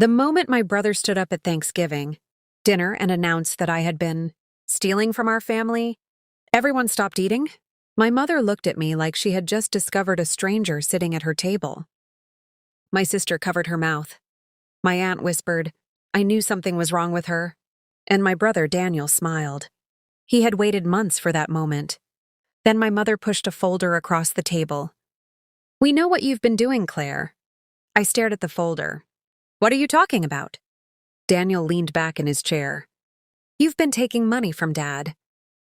The moment my brother stood up at Thanksgiving dinner and announced that I had been stealing from our family, everyone stopped eating. My mother looked at me like she had just discovered a stranger sitting at her table. My sister covered her mouth. My aunt whispered, I knew something was wrong with her. And my brother Daniel smiled. He had waited months for that moment. Then my mother pushed a folder across the table. We know what you've been doing, Claire. I stared at the folder. What are you talking about? Daniel leaned back in his chair. You've been taking money from Dad.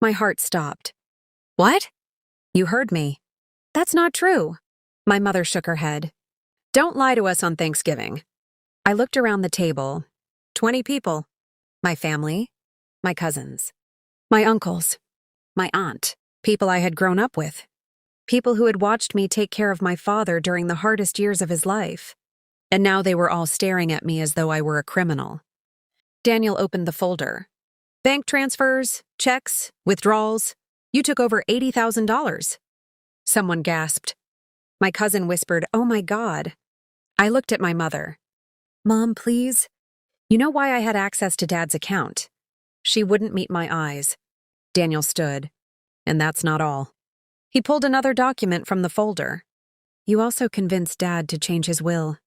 My heart stopped. What? You heard me. That's not true. My mother shook her head. Don't lie to us on Thanksgiving. I looked around the table. 20 people. My family, my cousins, my uncles, my aunt, people I had grown up with, people who had watched me take care of my father during the hardest years of his life. And now they were all staring at me as though I were a criminal. Daniel opened the folder. Bank transfers, checks, withdrawals. You took over $80,000. Someone gasped. My cousin whispered, Oh my God. I looked at my mother. Mom, please. You know why I had access to Dad's account. She wouldn't meet my eyes. Daniel stood. And that's not all. He pulled another document from the folder. You also convinced Dad to change his will.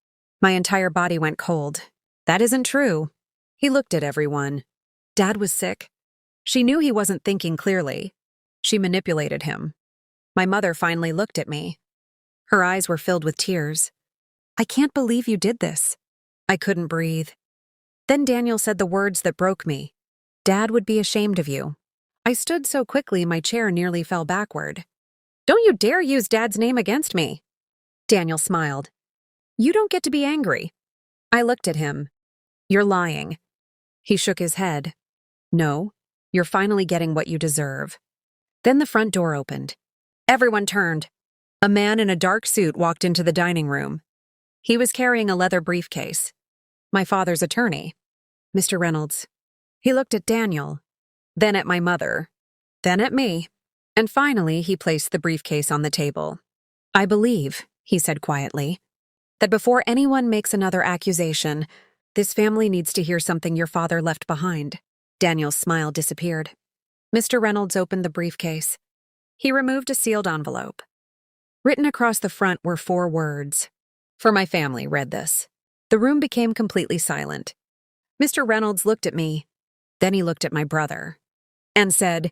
My entire body went cold. That isn't true. He looked at everyone. Dad was sick. She knew he wasn't thinking clearly. She manipulated him. My mother finally looked at me. Her eyes were filled with tears. I can't believe you did this. I couldn't breathe. Then Daniel said the words that broke me. Dad would be ashamed of you. I stood so quickly my chair nearly fell backward. Don't you dare use Dad's name against me. Daniel smiled. You don't get to be angry. I looked at him. You're lying. He shook his head. No, you're finally getting what you deserve. Then the front door opened. Everyone turned. A man in a dark suit walked into the dining room. He was carrying a leather briefcase. My father's attorney, Mr. Reynolds. He looked at Daniel, then at my mother, then at me, and finally he placed the briefcase on the table. I believe, he said quietly, that before anyone makes another accusation, this family needs to hear something your father left behind. Daniel's smile disappeared. Mr. Reynolds opened the briefcase. He removed a sealed envelope. Written across the front were 4 words. For my family, read this. The room became completely silent. Mr. Reynolds looked at me. Then he looked at my brother and said,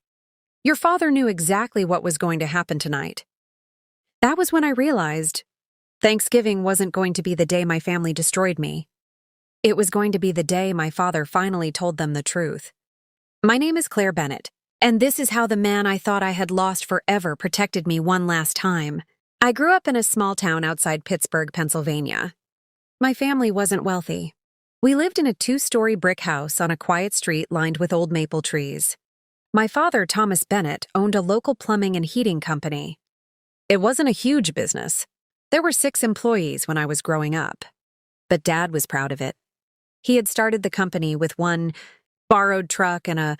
Your father knew exactly what was going to happen tonight. That was when I realized Thanksgiving wasn't going to be the day my family destroyed me. It was going to be the day my father finally told them the truth. My name is Claire Bennett, and this is how the man I thought I had lost forever protected me one last time. I grew up in a small town outside Pittsburgh, Pennsylvania. My family wasn't wealthy. We lived in a 2-story brick house on a quiet street lined with old maple trees. My father, Thomas Bennett, owned a local plumbing and heating company. It wasn't a huge business. There were 6 employees when I was growing up. But Dad was proud of it. He had started the company with one borrowed truck and a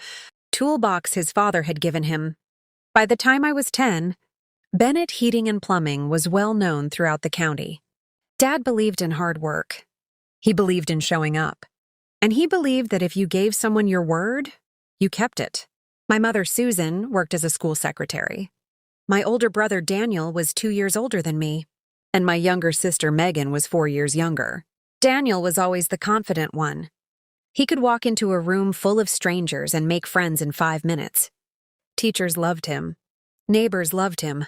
toolbox his father had given him. By the time I was 10, Bennett Heating and Plumbing was well known throughout the county. Dad believed in hard work. He believed in showing up. And he believed that if you gave someone your word, you kept it. My mother, Susan, worked as a school secretary. My older brother, Daniel, was 2 years older than me, and my younger sister, Megan, was 4 years younger. Daniel was always the confident one. He could walk into a room full of strangers and make friends in 5 minutes. Teachers loved him. Neighbors loved him.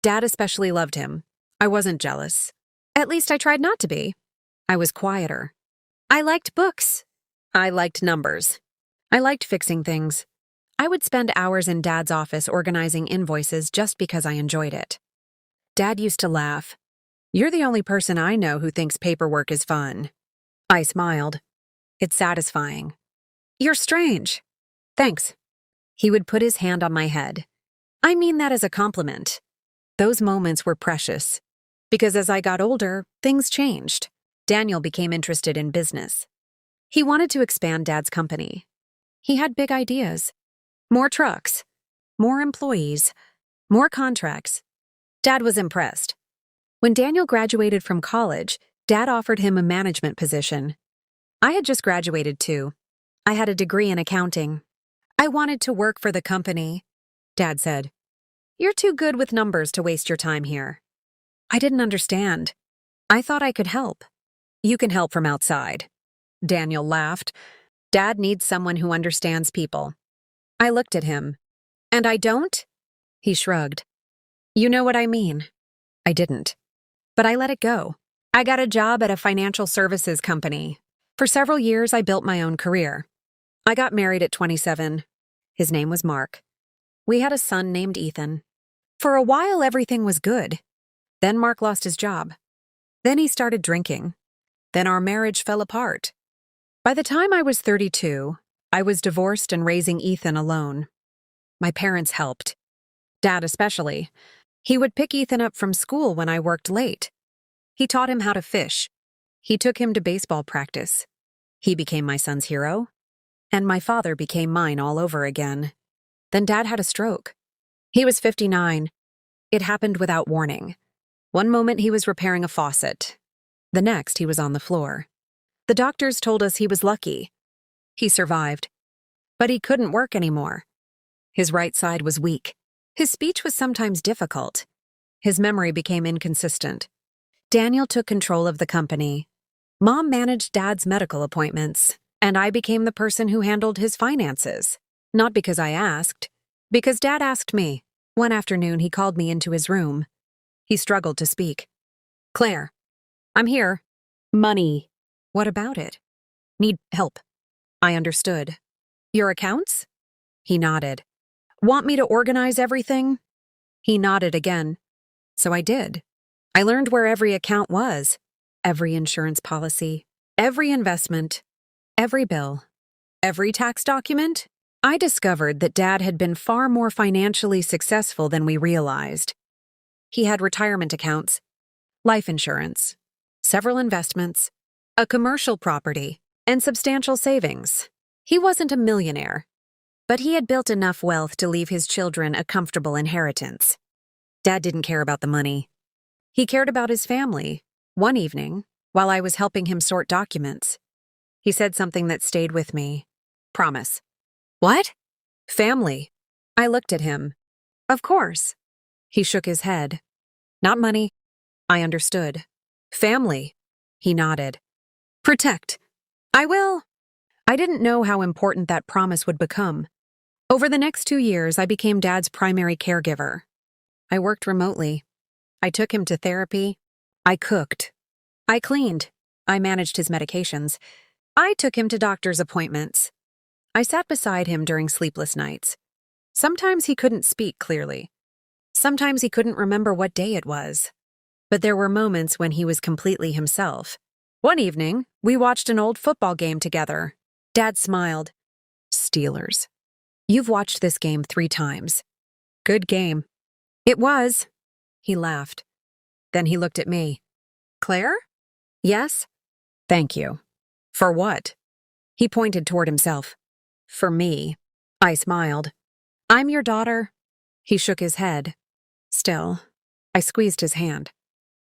Dad especially loved him. I wasn't jealous. At least I tried not to be. I was quieter. I liked books. I liked numbers. I liked fixing things. I would spend hours in Dad's office organizing invoices just because I enjoyed it. Dad used to laugh. You're the only person I know who thinks paperwork is fun. I smiled. It's satisfying. You're strange. Thanks. He would put his hand on my head. I mean that as a compliment. Those moments were precious. Because as I got older, things changed. Daniel became interested in business. He wanted to expand Dad's company. He had big ideas. More trucks. More employees. More contracts. Dad was impressed. When Daniel graduated from college, Dad offered him a management position. I had just graduated too. I had a degree in accounting. I wanted to work for the company. Dad said, "You're too good with numbers to waste your time here." I didn't understand. I thought I could help. "You can help from outside." Daniel laughed. "Dad needs someone who understands people." I looked at him. "And I don't?" He shrugged. "You know what I mean." I didn't. But I let it go. I got a job at a financial services company. For several years, I built my own career. I got married at 27. His name was Mark. We had a son named Ethan. For a while, everything was good. Then Mark lost his job. Then he started drinking. Then our marriage fell apart. By the time I was 32, I was divorced and raising Ethan alone. My parents helped. Dad especially. He would pick Ethan up from school when I worked late. He taught him how to fish. He took him to baseball practice. He became my son's hero. And my father became mine all over again. Then Dad had a stroke. He was 59. It happened without warning. One moment he was repairing a faucet. The next he was on the floor. The doctors told us he was lucky. He survived. But he couldn't work anymore. His right side was weak. His speech was sometimes difficult. His memory became inconsistent. Daniel took control of the company. Mom managed Dad's medical appointments, and I became the person who handled his finances. Not because I asked, because Dad asked me. One afternoon, he called me into his room. He struggled to speak. "Claire, I'm here." "Money." "What about it?" "Need help." I understood. "Your accounts?" He nodded. "Want me to organize everything?" He nodded again. So I did. I learned where every account was, every insurance policy, every investment, every bill, every tax document. I discovered that Dad had been far more financially successful than we realized. He had retirement accounts, life insurance, several investments, a commercial property, and substantial savings. He wasn't a millionaire, but he had built enough wealth to leave his children a comfortable inheritance. Dad didn't care about the money. He cared about his family. One evening, while I was helping him sort documents, he said something that stayed with me. "Promise." "What?" "Family." I looked at him. "Of course." He shook his head. "Not money." I understood. "Family." He nodded. "Protect." "I will." I didn't know how important that promise would become. Over the next 2 years, I became Dad's primary caregiver. I worked remotely. I took him to therapy. I cooked. I cleaned. I managed his medications. I took him to doctor's appointments. I sat beside him during sleepless nights. Sometimes he couldn't speak clearly. Sometimes he couldn't remember what day it was. But there were moments when he was completely himself. One evening, we watched an old football game together. Dad smiled. "Steelers. You've watched this game 3 times. Good game." "It was." He laughed. Then he looked at me. "Claire?" "Yes?" "Thank you." "For what?" He pointed toward himself. "For me." I smiled. "I'm your daughter." He shook his head. Still, I squeezed his hand.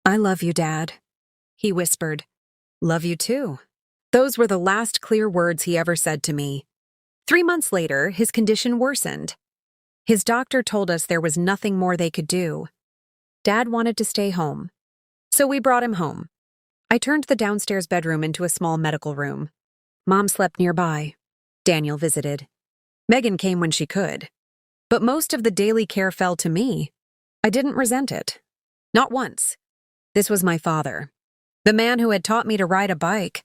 "I love you, Dad." He whispered. "Love you too." Those were the last clear words he ever said to me. 3 months later, his condition worsened. His doctor told us there was nothing more they could do. Dad wanted to stay home. So we brought him home. I turned the downstairs bedroom into a small medical room. Mom slept nearby. Daniel visited. Megan came when she could. But most of the daily care fell to me. I didn't resent it. Not once. This was my father. The man who had taught me to ride a bike.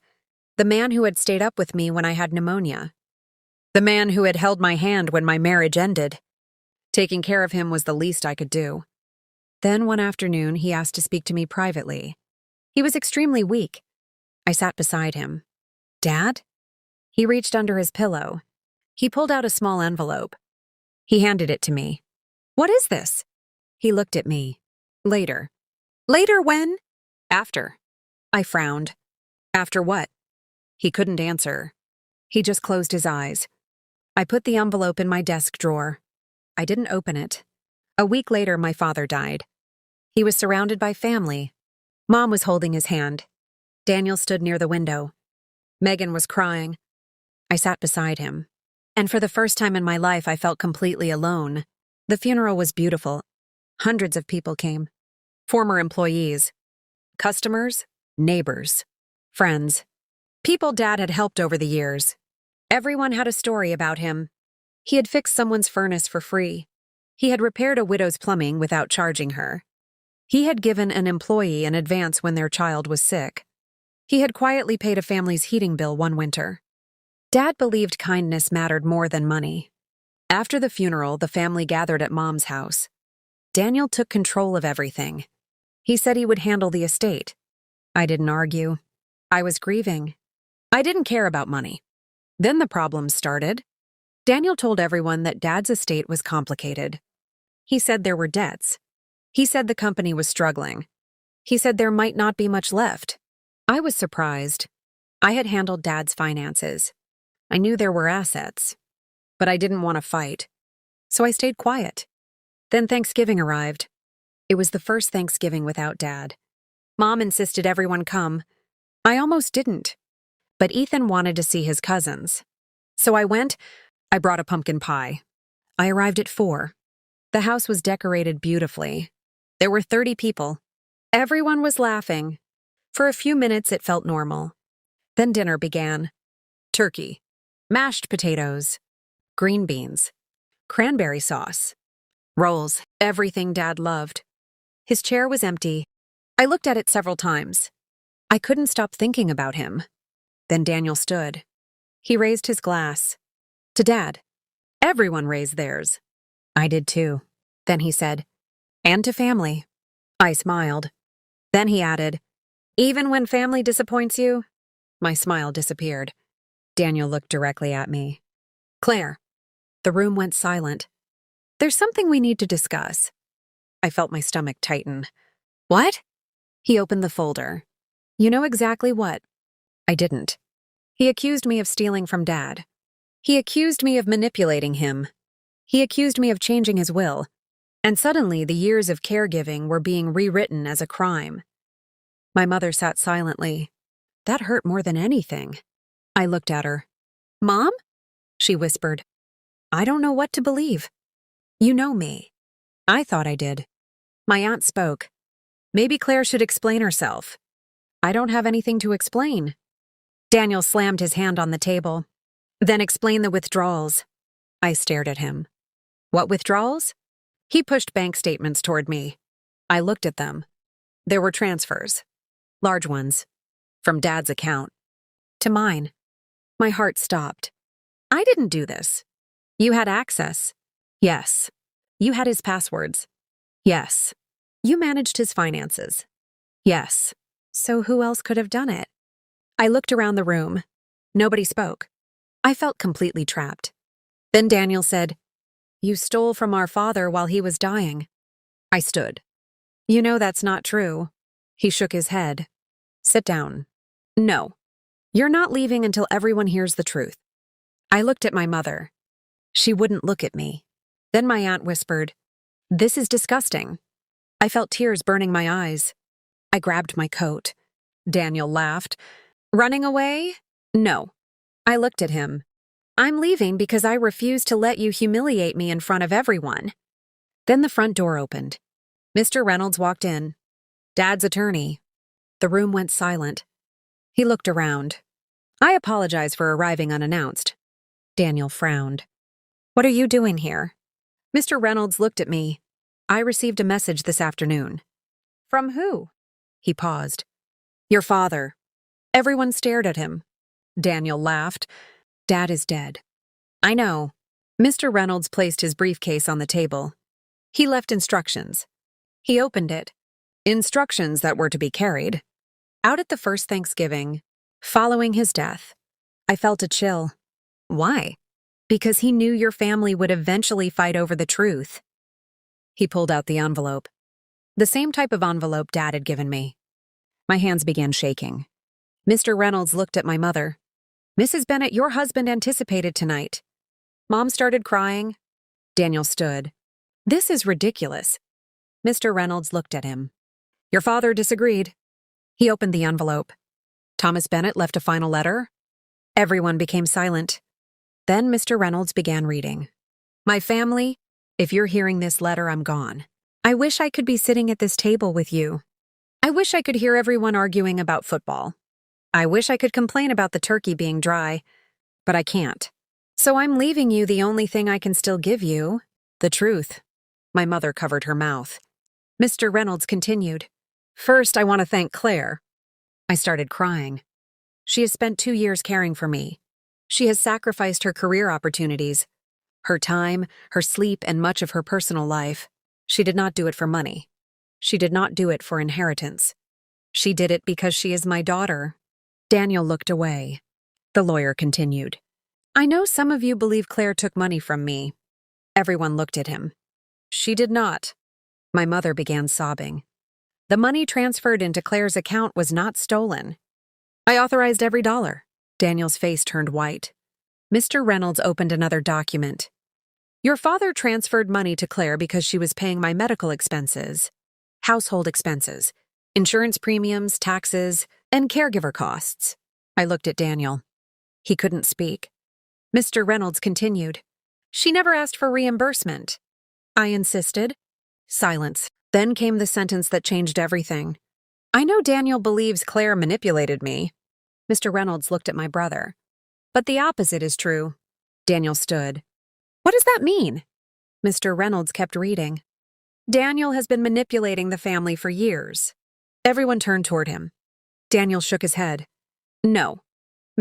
The man who had stayed up with me when I had pneumonia. The man who had held my hand when my marriage ended. Taking care of him was the least I could do. Then one afternoon, he asked to speak to me privately. He was extremely weak. I sat beside him. "Dad?" He reached under his pillow. He pulled out a small envelope. He handed it to me. "What is this?" He looked at me. "Later." "Later when?" "After." I frowned. "After what?" He couldn't answer. He just closed his eyes. I put the envelope in my desk drawer. I didn't open it. A week later, my father died. He was surrounded by family. Mom was holding his hand. Daniel stood near the window. Megan was crying. I sat beside him. And for the first time in my life, I felt completely alone. The funeral was beautiful. Hundreds of people came. Former employees, customers, neighbors, friends, people Dad had helped over the years. Everyone had a story about him. He had fixed someone's furnace for free. He had repaired a widow's plumbing without charging her. He had given an employee an advance when their child was sick. He had quietly paid a family's heating bill one winter. Dad believed kindness mattered more than money. After the funeral, the family gathered at Mom's house. Daniel took control of everything. He said he would handle the estate. I didn't argue. I was grieving. I didn't care about money. Then the problems started. Daniel told everyone that Dad's estate was complicated. He said there were debts. He said the company was struggling. He said there might not be much left. I was surprised. I had handled Dad's finances. I knew there were assets, but I didn't want to fight. So I stayed quiet. Then Thanksgiving arrived. It was the first Thanksgiving without Dad. Mom insisted everyone come. I almost didn't. But Ethan wanted to see his cousins. So I went. I brought a pumpkin pie. I arrived at 4. The house was decorated beautifully. There were 30 people. Everyone was laughing. For a few minutes, it felt normal. Then dinner began. Turkey, mashed potatoes, green beans, cranberry sauce, rolls, everything Dad loved. His chair was empty. I looked at it several times. I couldn't stop thinking about him. Then Daniel stood. He raised his glass. To Dad. Everyone raised theirs. I did too. Then he said, and to family. I smiled. Then he added, even when family disappoints you? My smile disappeared. Daniel looked directly at me. Claire. The room went silent. There's something we need to discuss. I felt my stomach tighten. What? He opened the folder. You know exactly what. I didn't. He accused me of stealing from Dad. He accused me of manipulating him. He accused me of changing his will. And suddenly the years of caregiving were being rewritten as a crime. My mother sat silently. That hurt more than anything. I looked at her. Mom? She whispered. I don't know what to believe. You know me. I thought I did. My aunt spoke. Maybe Claire should explain herself. I don't have anything to explain. Daniel slammed his hand on the table. Then explain the withdrawals. I stared at him. What withdrawals? He pushed bank statements toward me. I looked at them. There were transfers. Large ones. From Dad's account. To mine. My heart stopped. I didn't do this. You had access. Yes. You had his passwords. Yes. You managed his finances. Yes. So who else could have done it? I looked around the room. Nobody spoke. I felt completely trapped. Then Daniel said, You stole from our father while he was dying. I stood. You know that's not true. He shook his head. Sit down. No. You're not leaving until everyone hears the truth. I looked at my mother. She wouldn't look at me. Then my aunt whispered, This is disgusting. I felt tears burning my eyes. I grabbed my coat. Daniel laughed. Running away? No. I looked at him. I'm leaving because I refuse to let you humiliate me in front of everyone. Then the front door opened. Mr. Reynolds walked in. Dad's attorney. The room went silent. He looked around. I apologize for arriving unannounced. Daniel frowned. What are you doing here? Mr. Reynolds looked at me. I received a message this afternoon. From who? He paused. Your father. Everyone stared at him. Daniel laughed. Dad is dead. I know. Mr. Reynolds placed his briefcase on the table. He left instructions. He opened it. Instructions that were to be carried. Out at the first Thanksgiving, following his death, I felt a chill. Why? Because he knew your family would eventually fight over the truth. He pulled out the envelope. The same type of envelope Dad had given me. My hands began shaking. Mr. Reynolds looked at my mother. Mrs. Bennett, your husband anticipated tonight. Mom started crying. Daniel stood. This is ridiculous. Mr. Reynolds looked at him. Your father disagreed. He opened the envelope. Thomas Bennett left a final letter? Everyone became silent. Then Mr. Reynolds began reading. My family, if you're hearing this letter, I'm gone. I wish I could be sitting at this table with you. I wish I could hear everyone arguing about football. I wish I could complain about the turkey being dry, but I can't. So I'm leaving you the only thing I can still give you, the truth. My mother covered her mouth. Mr. Reynolds continued. First, I want to thank Claire. I started crying. She has spent 2 years caring for me. She has sacrificed her career opportunities, her time, her sleep, and much of her personal life. She did not do it for money. She did not do it for inheritance. She did it because she is my daughter. Daniel looked away. The lawyer continued. I know some of you believe Claire took money from me. Everyone looked at him. She did not. My mother began sobbing. The money transferred into Claire's account was not stolen. I authorized every dollar. Daniel's face turned white. Mr. Reynolds opened another document. Your father transferred money to Claire because she was paying my medical expenses, household expenses, insurance premiums, taxes, and caregiver costs. I looked at Daniel. He couldn't speak. Mr. Reynolds continued. She never asked for reimbursement. I insisted. Silence. Then came the sentence that changed everything. I know Daniel believes Claire manipulated me. Mr. Reynolds looked at my brother. But the opposite is true. Daniel stood. What does that mean? Mr. Reynolds kept reading. Daniel has been manipulating the family for years. Everyone turned toward him. Daniel shook his head. No.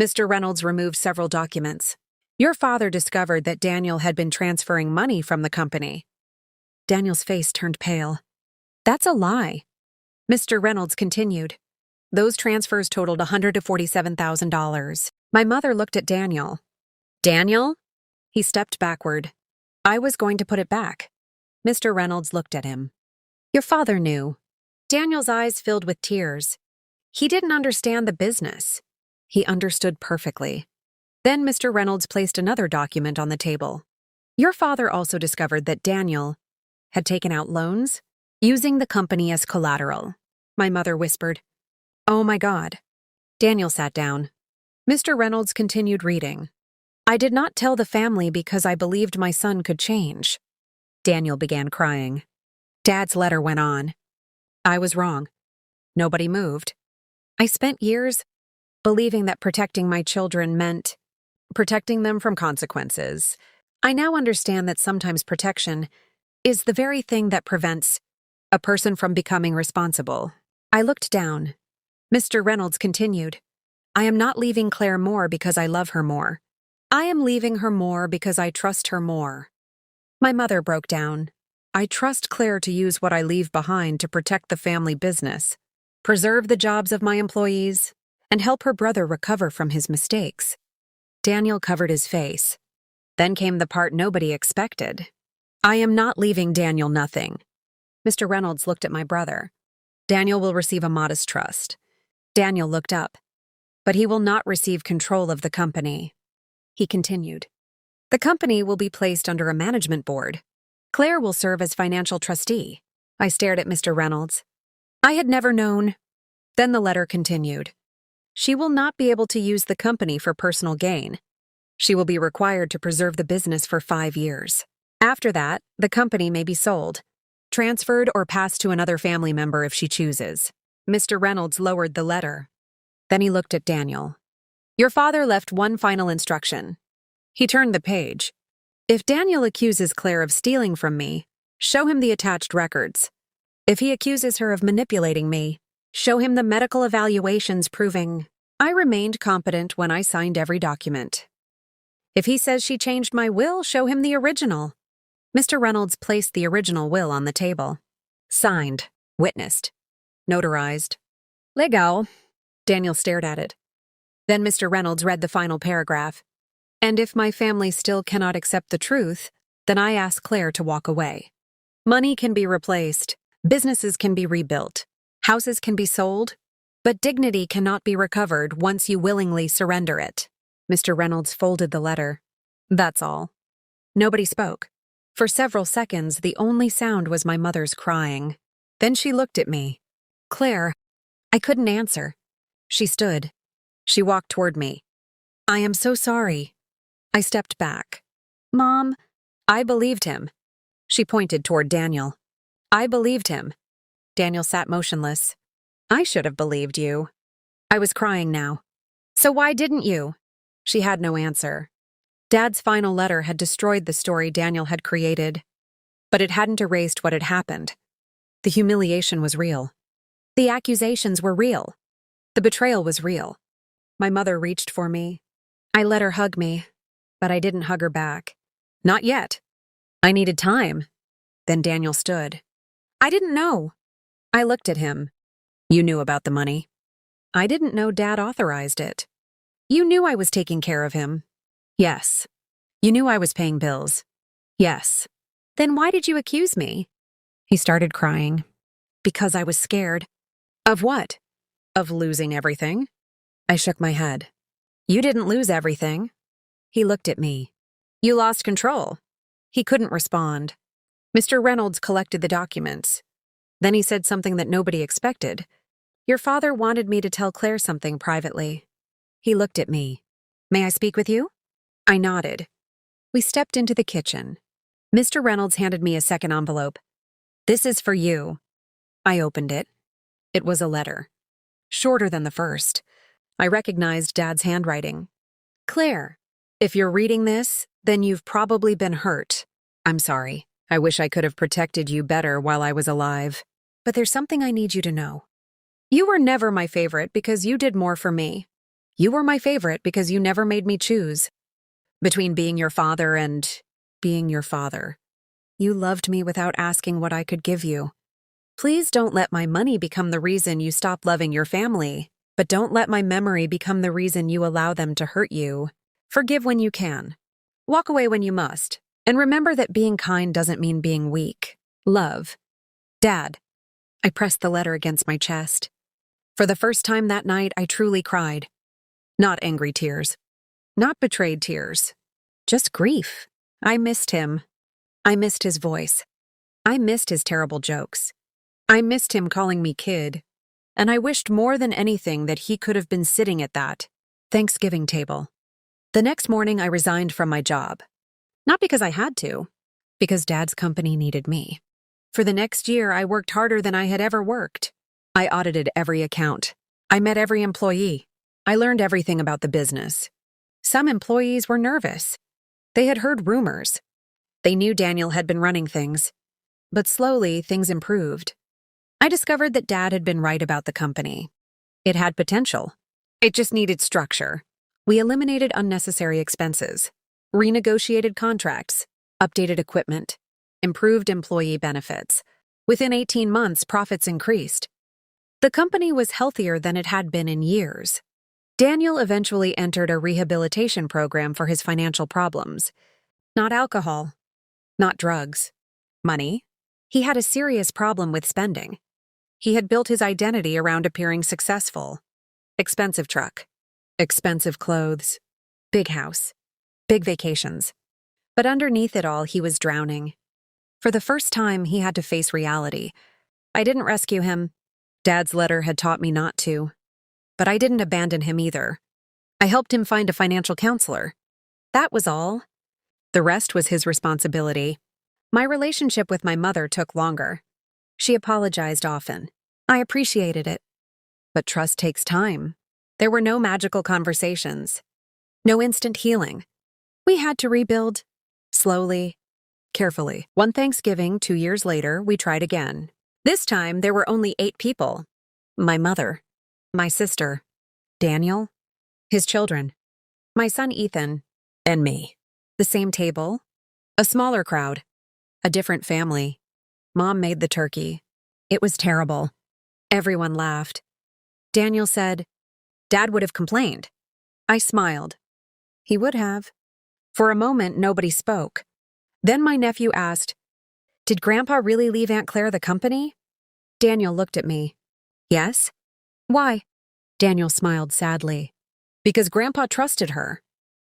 Mr. Reynolds removed several documents. Your father discovered that Daniel had been transferring money from the company. Daniel's face turned pale. That's a lie. Mr. Reynolds continued. Those transfers totaled $147,000. My mother looked at Daniel. Daniel? He stepped backward. I was going to put it back. Mr. Reynolds looked at him. Your father knew. Daniel's eyes filled with tears. He didn't understand the business. He understood perfectly. Then Mr. Reynolds placed another document on the table. Your father also discovered that Daniel had taken out loans, using the company as collateral. My mother whispered, Oh my God. Daniel sat down. Mr. Reynolds continued reading. I did not tell the family because I believed my son could change. Daniel began crying. Dad's letter went on. I was wrong. Nobody moved. I spent years believing that protecting my children meant protecting them from consequences. I now understand that sometimes protection is the very thing that prevents a person from becoming responsible. I looked down. Mr. Reynolds continued, I am not leaving Claire more because I love her more. I am leaving her more because I trust her more. My mother broke down. I trust Claire to use what I leave behind to protect the family business, preserve the jobs of my employees, and help her brother recover from his mistakes. Daniel covered his face. Then came the part nobody expected. I am not leaving Daniel nothing. Mr. Reynolds looked at my brother. Daniel will receive a modest trust. Daniel looked up. But he will not receive control of the company. He continued. The company will be placed under a management board. Claire will serve as financial trustee. I stared at Mr. Reynolds. I had never known. Then the letter continued. She will not be able to use the company for personal gain. She will be required to preserve the business for 5 years. After that, the company may be sold, transferred, or passed to another family member if she chooses. Mr. Reynolds lowered the letter. Then he looked at Daniel. Your father left one final instruction. He turned the page. If Daniel accuses Claire of stealing from me, show him the attached records. If he accuses her of manipulating me, show him the medical evaluations proving I remained competent when I signed every document. If he says she changed my will, show him the original. Mr. Reynolds placed the original will on the table. Signed, witnessed, notarized. Legal. Daniel stared at it. Then Mr. Reynolds read the final paragraph. And if my family still cannot accept the truth, then I ask Claire to walk away. Money can be replaced, businesses can be rebuilt, houses can be sold, but dignity cannot be recovered once you willingly surrender it. Mr. Reynolds folded the letter. That's all. Nobody spoke. For several seconds, the only sound was my mother's crying. Then she looked at me. Claire. I couldn't answer. She stood. She walked toward me. I am so sorry. I stepped back. Mom, I believed him. She pointed toward Daniel. I believed him. Daniel sat motionless. I should have believed you. I was crying now. So why didn't you? She had no answer. Dad's final letter had destroyed the story Daniel had created, but it hadn't erased what had happened. The humiliation was real. The accusations were real. The betrayal was real. My mother reached for me. I let her hug me, but I didn't hug her back. Not yet. I needed time. Then Daniel stood. I didn't know. I looked at him. You knew about the money. I didn't know Dad authorized it. You knew I was taking care of him. Yes. You knew I was paying bills. Yes. Then why did you accuse me? He started crying. Because I was scared. Of what? Of losing everything? I shook my head. You didn't lose everything. He looked at me. You lost control. He couldn't respond. Mr. Reynolds collected the documents. Then he said something that nobody expected. Your father wanted me to tell Claire something privately. He looked at me. May I speak with you? I nodded. We stepped into the kitchen. Mr. Reynolds handed me a second envelope. This is for you. I opened it. It was a letter. Shorter than the first. I recognized Dad's handwriting. Claire, if you're reading this, then you've probably been hurt. I'm sorry. I wish I could have protected you better while I was alive. But there's something I need you to know. You were never my favorite because you did more for me. You were my favorite because you never made me choose. Between being your father and being your father. You loved me without asking what I could give you. Please don't let my money become the reason you stop loving your family, but don't let my memory become the reason you allow them to hurt you. Forgive when you can. Walk away when you must. And remember that being kind doesn't mean being weak. Love. Dad. I pressed the letter against my chest. For the first time that night, I truly cried. Not angry tears. Not betrayed tears. Just grief. I missed him. I missed his voice. I missed his terrible jokes. I missed him calling me kid. And I wished more than anything that he could have been sitting at that Thanksgiving table. The next morning, I resigned from my job. Not because I had to, because Dad's company needed me. For the next year, I worked harder than I had ever worked. I audited every account. I met every employee. I learned everything about the business. Some employees were nervous. They had heard rumors. They knew Daniel had been running things. But slowly, things improved. I discovered that Dad had been right about the company. It had potential. It just needed structure. We eliminated unnecessary expenses, renegotiated contracts, updated equipment, improved employee benefits. Within 18 months, profits increased. The company was healthier than it had been in years. Daniel eventually entered a rehabilitation program for his financial problems. Not alcohol, not drugs, money. He had a serious problem with spending. He had built his identity around appearing successful. Expensive truck, expensive clothes, big house, big vacations. But underneath it all, he was drowning. For the first time, he had to face reality. I didn't rescue him. Dad's letter had taught me not to. But I didn't abandon him either. I helped him find a financial counselor. That was all. The rest was his responsibility. My relationship with my mother took longer. She apologized often. I appreciated it. But trust takes time. There were no magical conversations. No instant healing. We had to rebuild. Slowly. Carefully. One Thanksgiving, 2 years later, we tried again. This time, there were only 8 people. My mother. My sister. Daniel. His children. My son Ethan. And me. The same table. A smaller crowd. A different family. Mom made the turkey. It was terrible. Everyone laughed. Daniel said, Dad would have complained. I smiled. He would have. For a moment, nobody spoke. Then my nephew asked, Did Grandpa really leave Aunt Claire the company? Daniel looked at me. Yes? Why? Daniel smiled sadly. Because Grandpa trusted her.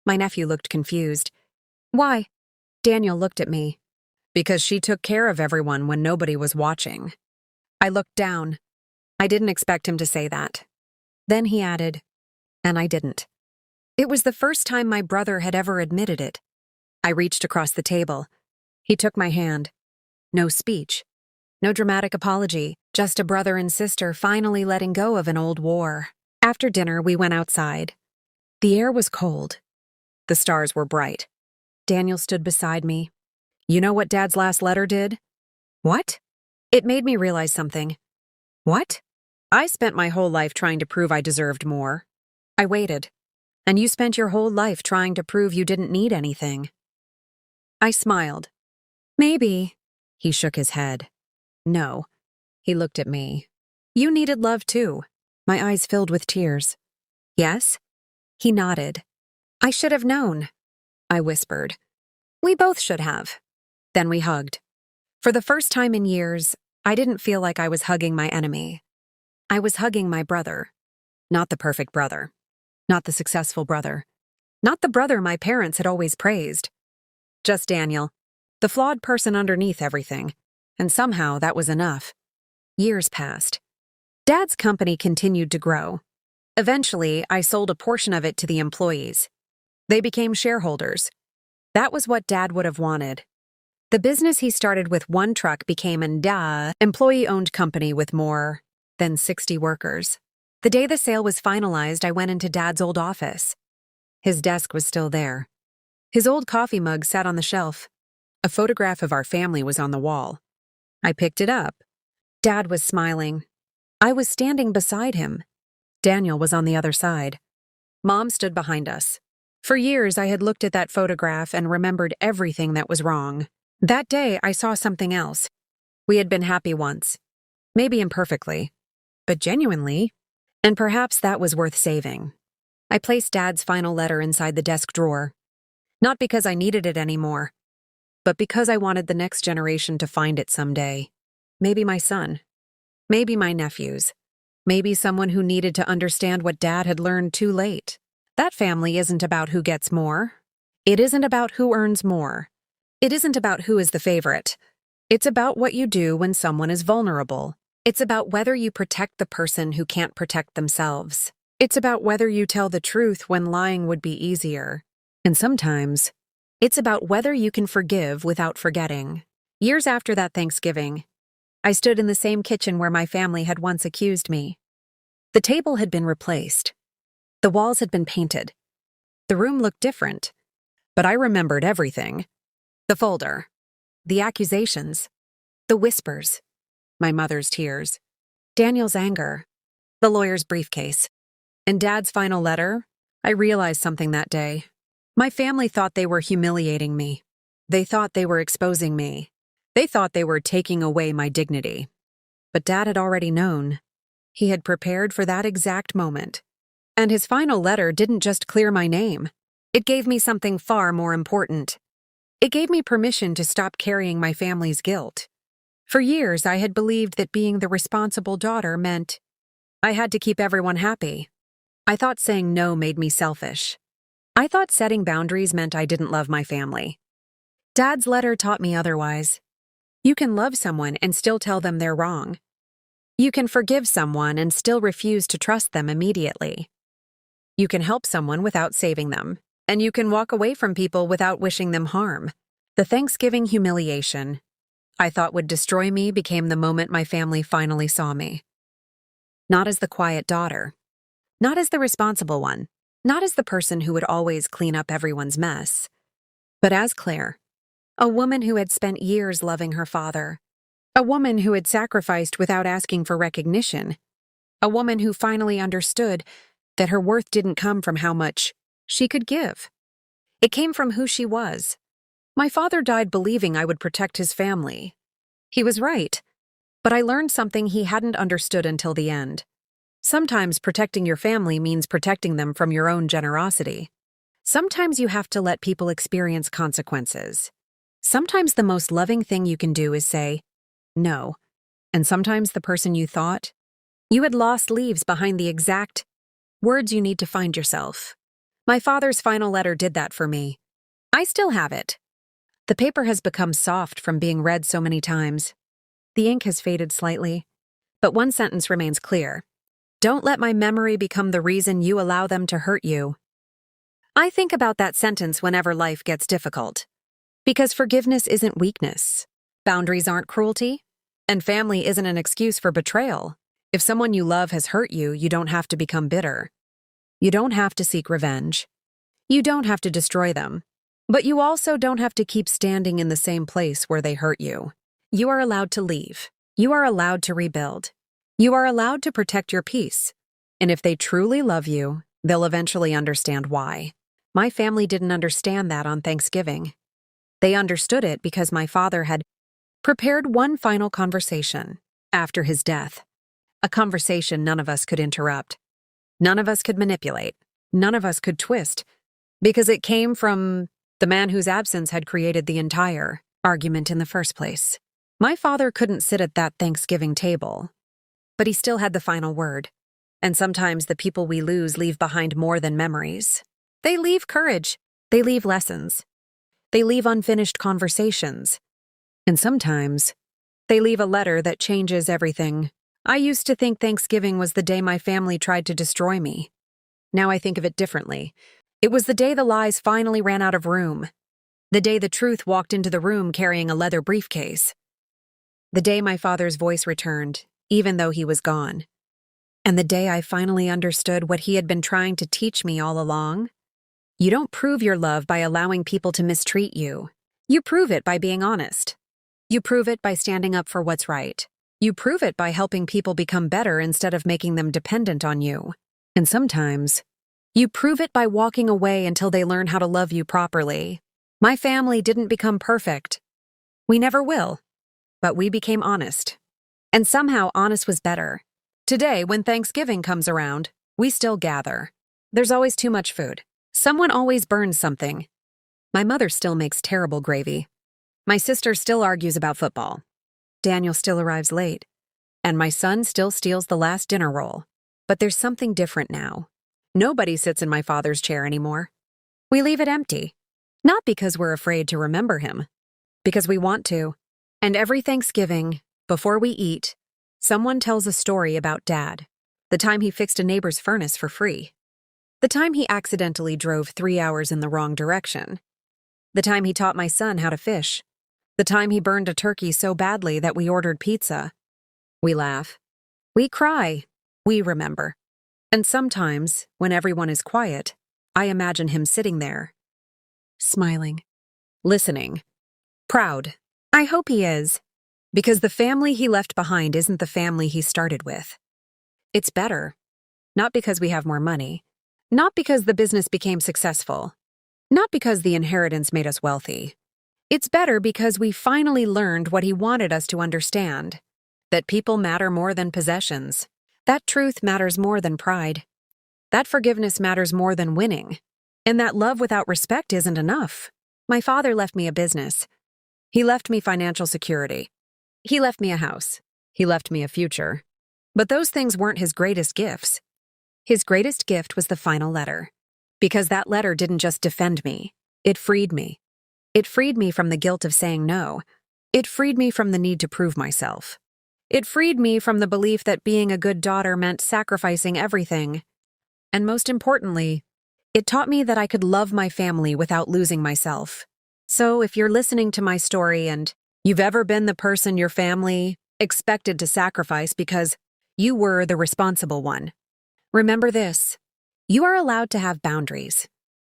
My nephew looked confused. Why? Daniel looked at me. Because she took care of everyone when nobody was watching. I looked down. I didn't expect him to say that. Then he added, and I didn't. It was the first time my brother had ever admitted it. I reached across the table. He took my hand. No speech. No dramatic apology, just a brother and sister finally letting go of an old war. After dinner, we went outside. The air was cold. The stars were bright. Daniel stood beside me. You know what Dad's last letter did? What? It made me realize something. What? I spent my whole life trying to prove I deserved more. I waited. And you spent your whole life trying to prove you didn't need anything. I smiled. Maybe. He shook his head. No. He looked at me. You needed love too. My eyes filled with tears. Yes? He nodded. I should have known. I whispered. We both should have. Then we hugged. For the first time in years, I didn't feel like I was hugging my enemy. I was hugging my brother. Not the perfect brother. Not the successful brother. Not the brother my parents had always praised. Just Daniel, the flawed person underneath everything. And somehow that was enough. Years passed. Dad's company continued to grow. Eventually, I sold a portion of it to the employees. They became shareholders. That was what Dad would have wanted. The business he started with one truck became an employee-owned company with more than 60 workers. The day the sale was finalized, I went into Dad's old office. His desk was still there. His old coffee mug sat on the shelf. A photograph of our family was on the wall. I picked it up. Dad was smiling. I was standing beside him. Daniel was on the other side. Mom stood behind us. For years, I had looked at that photograph and remembered everything that was wrong. That day, I saw something else. We had been happy once. Maybe imperfectly, but genuinely. And perhaps that was worth saving. I placed Dad's final letter inside the desk drawer. Not because I needed it anymore, but because I wanted the next generation to find it someday. Maybe my son. Maybe my nephews. Maybe someone who needed to understand what Dad had learned too late. That family isn't about who gets more. It isn't about who earns more. It isn't about who is the favorite. It's about what you do when someone is vulnerable. It's about whether you protect the person who can't protect themselves. It's about whether you tell the truth when lying would be easier. And sometimes, it's about whether you can forgive without forgetting. Years after that Thanksgiving, I stood in the same kitchen where my family had once accused me. The table had been replaced. The walls had been painted. The room looked different. But I remembered everything. The folder. The accusations. The whispers. My mother's tears. Daniel's anger. The lawyer's briefcase. And Dad's final letter. I realized something that day. My family thought they were humiliating me. They thought they were exposing me. They thought they were taking away my dignity. But Dad had already known. He had prepared for that exact moment. And his final letter didn't just clear my name. It gave me something far more important. It gave me permission to stop carrying my family's guilt. For years, I had believed that being the responsible daughter meant I had to keep everyone happy. I thought saying no made me selfish. I thought setting boundaries meant I didn't love my family. Dad's letter taught me otherwise. You can love someone and still tell them they're wrong. You can forgive someone and still refuse to trust them immediately. You can help someone without saving them, and you can walk away from people without wishing them harm. The Thanksgiving humiliation I thought would destroy me became the moment my family finally saw me. Not as the quiet daughter. Not as the responsible one. Not as the person who would always clean up everyone's mess. But as Claire. A woman who had spent years loving her father. A woman who had sacrificed without asking for recognition. A woman who finally understood that her worth didn't come from how much she could give. It came from who she was. My father died believing I would protect his family. He was right, but I learned something he hadn't understood until the end. Sometimes protecting your family means protecting them from your own generosity. Sometimes you have to let people experience consequences. Sometimes the most loving thing you can do is say, no. And sometimes the person you thought you had lost leaves behind the exact words you need to find yourself. My father's final letter did that for me. I still have it. The paper has become soft from being read so many times. The ink has faded slightly, but one sentence remains clear. Don't let my memory become the reason you allow them to hurt you. I think about that sentence whenever life gets difficult. Because forgiveness isn't weakness, boundaries aren't cruelty, and family isn't an excuse for betrayal. If someone you love has hurt you, you don't have to become bitter. You don't have to seek revenge. You don't have to destroy them. But you also don't have to keep standing in the same place where they hurt you. You are allowed to leave. You are allowed to rebuild. You are allowed to protect your peace. And if they truly love you, they'll eventually understand why. My family didn't understand that on Thanksgiving. They understood it because my father had prepared one final conversation after his death. A conversation none of us could interrupt. None of us could manipulate. None of us could twist. Because it came from the man whose absence had created the entire argument in the first place. My father couldn't sit at that Thanksgiving table, but he still had the final word. And sometimes the people we lose leave behind more than memories. They leave courage. They leave lessons. They leave unfinished conversations. And sometimes they leave a letter that changes everything. I used to think Thanksgiving was the day my family tried to destroy me. Now I think of it differently. It was the day the lies finally ran out of room. The day the truth walked into the room carrying a leather briefcase. The day my father's voice returned, even though he was gone. And the day I finally understood what he had been trying to teach me all along. You don't prove your love by allowing people to mistreat you. You prove it by being honest. You prove it by standing up for what's right. You prove it by helping people become better instead of making them dependent on you. And sometimes, you prove it by walking away until they learn how to love you properly. My family didn't become perfect. We never will. But we became honest. And somehow honest was better. Today, when Thanksgiving comes around, we still gather. There's always too much food. Someone always burns something. My mother still makes terrible gravy. My sister still argues about football. Daniel still arrives late. And my son still steals the last dinner roll. But there's something different now. Nobody sits in my father's chair anymore. We leave it empty. Not because we're afraid to remember him. Because we want to. And every Thanksgiving, before we eat, someone tells a story about Dad. The time he fixed a neighbor's furnace for free. The time he accidentally drove 3 hours in the wrong direction. The time he taught my son how to fish. The time he burned a turkey so badly that we ordered pizza. We laugh. We cry. We remember. And sometimes, when everyone is quiet, I imagine him sitting there, smiling, listening, proud. I hope he is. Because the family he left behind isn't the family he started with. It's better. Not because we have more money. Not because the business became successful. Not because the inheritance made us wealthy. It's better because we finally learned what he wanted us to understand. That people matter more than possessions. That truth matters more than pride. That forgiveness matters more than winning. And that love without respect isn't enough. My father left me a business. He left me financial security. He left me a house. He left me a future. But those things weren't his greatest gifts. His greatest gift was the final letter. Because that letter didn't just defend me. It freed me. It freed me from the guilt of saying no. It freed me from the need to prove myself. It freed me from the belief that being a good daughter meant sacrificing everything. And most importantly, it taught me that I could love my family without losing myself. So if you're listening to my story and you've ever been the person your family expected to sacrifice because you were the responsible one, remember this. You are allowed to have boundaries.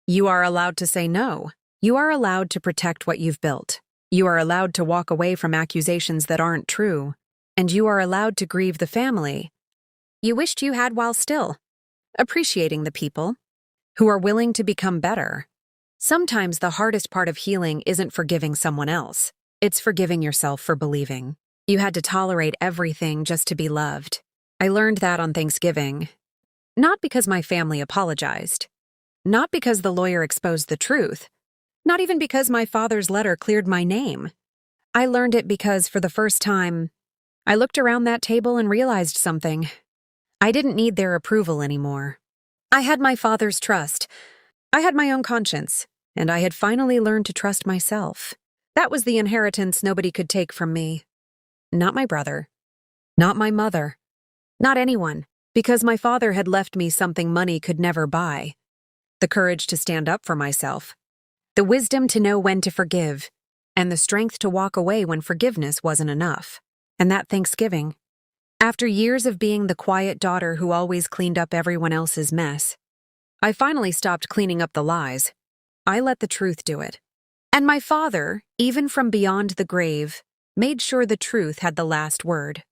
You are allowed to say no. You are allowed to protect what you've built. You are allowed to walk away from accusations that aren't true. And you are allowed to grieve the family you wished you had while still appreciating the people who are willing to become better. Sometimes the hardest part of healing isn't forgiving someone else. It's forgiving yourself for believing you had to tolerate everything just to be loved. I learned that on Thanksgiving. Not because my family apologized. Not because the lawyer exposed the truth. Not even because my father's letter cleared my name. I learned it because, for the first time, I looked around that table and realized something. I didn't need their approval anymore. I had my father's trust. I had my own conscience, and I had finally learned to trust myself. That was the inheritance nobody could take from me. Not my brother. Not my mother. Not anyone, because my father had left me something money could never buy. the courage to stand up for myself, the wisdom to know when to forgive, and the strength to walk away when forgiveness wasn't enough. And that Thanksgiving, after years of being the quiet daughter who always cleaned up everyone else's mess, I finally stopped cleaning up the lies. I let the truth do it. And my father, even from beyond the grave, made sure the truth had the last word.